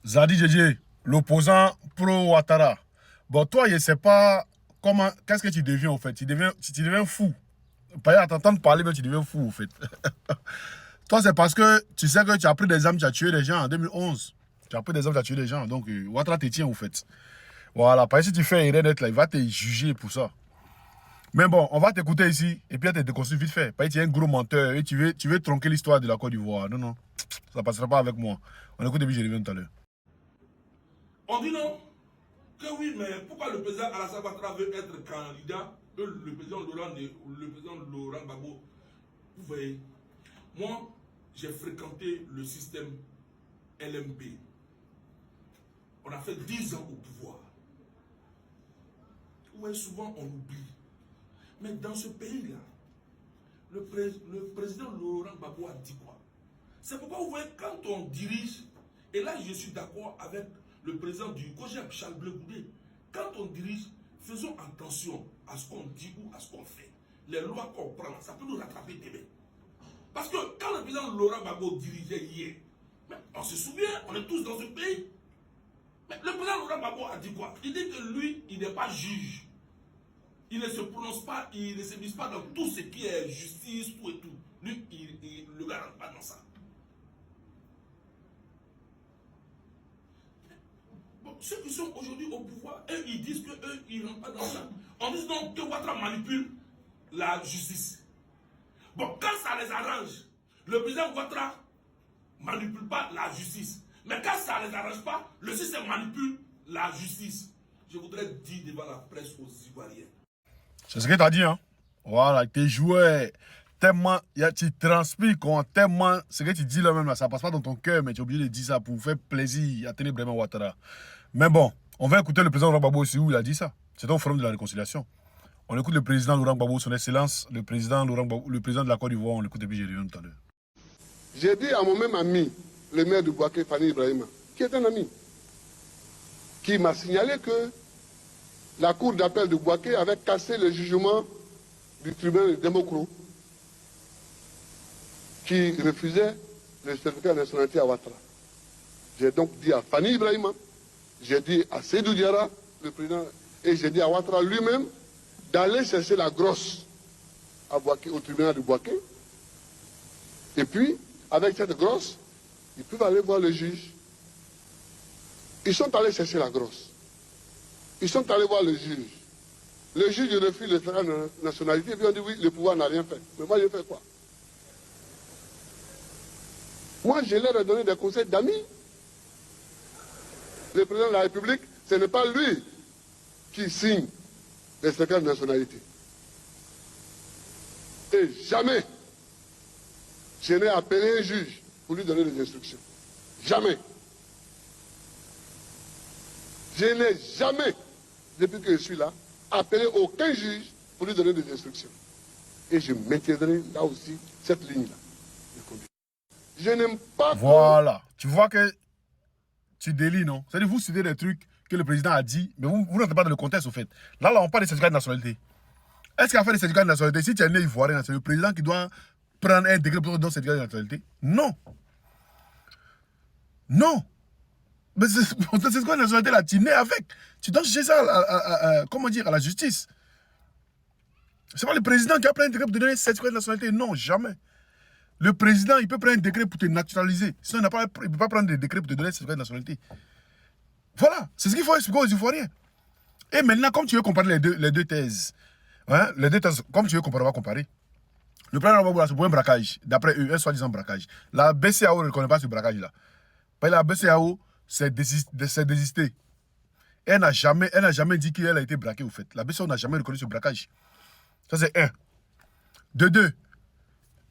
Zadi Djedje, l'opposant pro-Ouattara. Bon, toi, je ne sais pas comment, qu'est-ce que tu deviens au fait. Tu deviens fou. Pas à t'entendre parler, mais tu deviens fou au fait. Toi, c'est parce que tu sais que tu as pris des armes, tu as tué des gens en 2011. Tu as pris des armes, tu as tué des gens. Donc, Ouattara te tient au fait. Voilà, parce que si tu fais erreur d'être là, il va te juger pour ça. Mais bon, on va t'écouter ici et puis on te déconstruire vite fait. Parce que tu es un gros menteur et tu veux tronquer l'histoire de la Côte d'Ivoire. Non, non, ça ne passera pas avec moi. On écoute et puis je reviens tout à l'heure. On dit non. Que oui, mais pourquoi le président Alassane Ouattara veut être candidat et le président Laurent Gbagbo? Vous voyez, moi, j'ai fréquenté le système LMP. On a fait 10 ans au pouvoir. Vous voyez, souvent on oublie. Mais dans ce pays-là, le président Laurent Gbagbo a dit quoi? C'est pourquoi vous voyez, quand on dirige, et là je suis d'accord avec le président du COJEP, Charles Blé Goudé, quand on dirige, faisons attention à ce qu'on dit ou à ce qu'on fait. Les lois qu'on prend, ça peut nous rattraper demain. Parce que quand le président Laurent Gbagbo dirigeait hier, on se souvient, on est tous dans ce pays. Mais le président Laurent Gbagbo a dit quoi? Il dit que lui, il n'est pas juge. Il ne se prononce pas, il ne se mise pas dans tout ce qui est justice, tout et tout. Lui, il ne le garde pas dans ça. Bon, ceux qui sont aujourd'hui au pouvoir, eux, ils disent qu'eux, ils ne rentrent pas dans ça. On dit donc que Ouattara manipule la justice. Bon, quand ça les arrange, le président Ouattara ne manipule pas la justice. Mais quand ça ne les arrange pas, le système manipule la justice. Je voudrais dire devant la presse aux Ivoiriens. C'est ce que tu as dit, hein? Voilà, tes joueurs, tellement, tu transpires, tellement, ce que tu dis là même, là, ça passe pas dans ton cœur, mais tu es obligé de dire ça pour faire plaisir à tenir vraiment Ouattara. Mais bon, on va écouter le président Laurent Gbagbo aussi où il a dit ça. C'est au forum de la réconciliation. On écoute le président Laurent Gbagbo, son excellence, le président de la Côte d'Ivoire, on l'écoute et puis je reviens tout à l'heure. J'ai dit à mon même ami, le maire de Bouaké, Fani Ibrahima, qui est un ami, qui m'a signalé que la cour d'appel de Bouaké avait cassé le jugement du tribunal de Democro qui refusait le certificat de nationalité à Ouattara. J'ai donc dit à Fani Ibrahima, j'ai dit à Seydou Diarra, le président, et j'ai dit à Ouattara lui-même d'aller chercher la grosse à Bouaké, au tribunal de Bouaké. Et puis, avec cette grosse, ils peuvent aller voir le juge. Ils sont allés chercher la grosse. Ils sont allés voir le juge. Le juge refuse de faire une nationalité, et puis on dit oui, le pouvoir n'a rien fait. Mais moi, j'ai fait quoi? Moi, je leur ai donné des conseils d'amis. Le président de la République, ce n'est pas lui qui signe les certificats de nationalité. Et jamais, je n'ai appelé un juge pour lui donner des instructions. Jamais. Je n'ai jamais, depuis que je suis là, appelé aucun juge pour lui donner des instructions. Et je maintiendrai là aussi cette ligne-là. Je n'aime pas... Voilà. Tu vois que tu délis, non? C'est-à-dire vous citez des trucs que le président a dit, mais vous n'êtes pas dans le contexte, au fait. Là, on parle des certificats de nationalité. Est-ce qu'il a fait des certificats de nationalité? Si tu es né ivoirien, c'est le président qui doit prendre un décret pour donner un certificat de nationalité? Non. Non. Mais c'est certificat de nationalité là, tu nais avec. Tu dois chercher ça comment dire, à la justice. C'est pas le président qui a pris un décret pour te donner un certificat de nationalité. Non, jamais. Le président, il peut prendre un décret pour te naturaliser. Sinon, il ne peut pas prendre des décrets pour te donner un certificat de nationalité. Voilà, c'est ce qu'il faut expliquer aux Ivoiriens. Et maintenant, comme tu veux comparer les deux thèses, hein, comme tu veux comparer, on va comparer. Le plan de c'est pour un braquage, d'après eux, un soi-disant braquage. La BCAO ne reconnaît pas ce braquage-là. Parce que la BCAO, c'est désisté. Elle n'a jamais dit qu'elle a été braquée, au fait. La BCAO n'a jamais reconnu ce braquage. Ça, c'est un. De deux,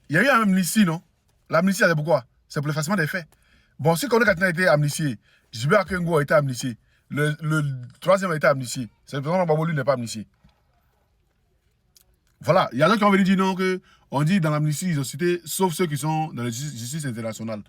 il y a eu une amnistie, non? L'amnistie, c'est pourquoi? C'est pour l'effacement des faits. Bon, si Kone Katina a été amnistié, Jibé Akengo a été amnistié, le troisième a été amnistié. C'est le président Gbagbo, lui, n'est pas amnistié. Voilà, il y a d'autres qui ont venu dire non, on dit dans l'amnistie, ils ont cité, sauf ceux qui sont dans la justice internationale.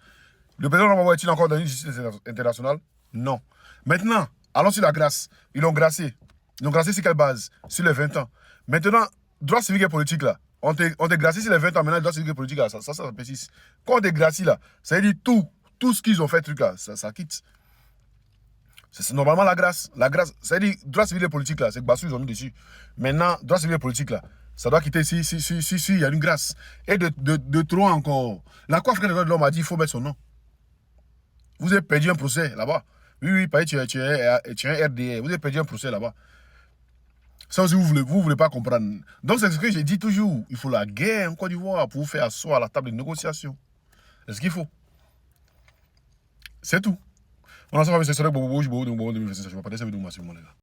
Le président Gbagbo est-il encore dans une justice internationale? Non. Maintenant, allons sur la grâce. Ils l'ont gracié. Ils l'ont gracié sur quelle base? Sur les 20 ans. Maintenant, droit civique et politique, là. On te gracie sur les 20 ans, maintenant, le droit civique et politique, là, ça précise. Quand on te gracie, là, ça veut dire tout ce qu'ils ont fait, truc, là, ça quitte. C'est normalement la grâce. La grâce, c'est-à-dire, droit civil et politique, là, c'est que Bassou, ils ont mis dessus. Maintenant, droit civil et politique, là, ça doit quitter si il y a une grâce. Et de trop encore. La Cour africaine des droits de l'homme a dit qu'il faut mettre son nom. Vous avez perdu un procès là-bas. Oui, tu es un RDA. Vous avez perdu un procès là-bas. Ça aussi, vous voulez pas comprendre. Donc, c'est ce que j'ai dit toujours. Il faut la guerre en Côte d'Ivoire pour vous faire asseoir à la table de négociation. C'est ce qu'il faut. C'est tout. On a ça, c'est vrai que je vais pas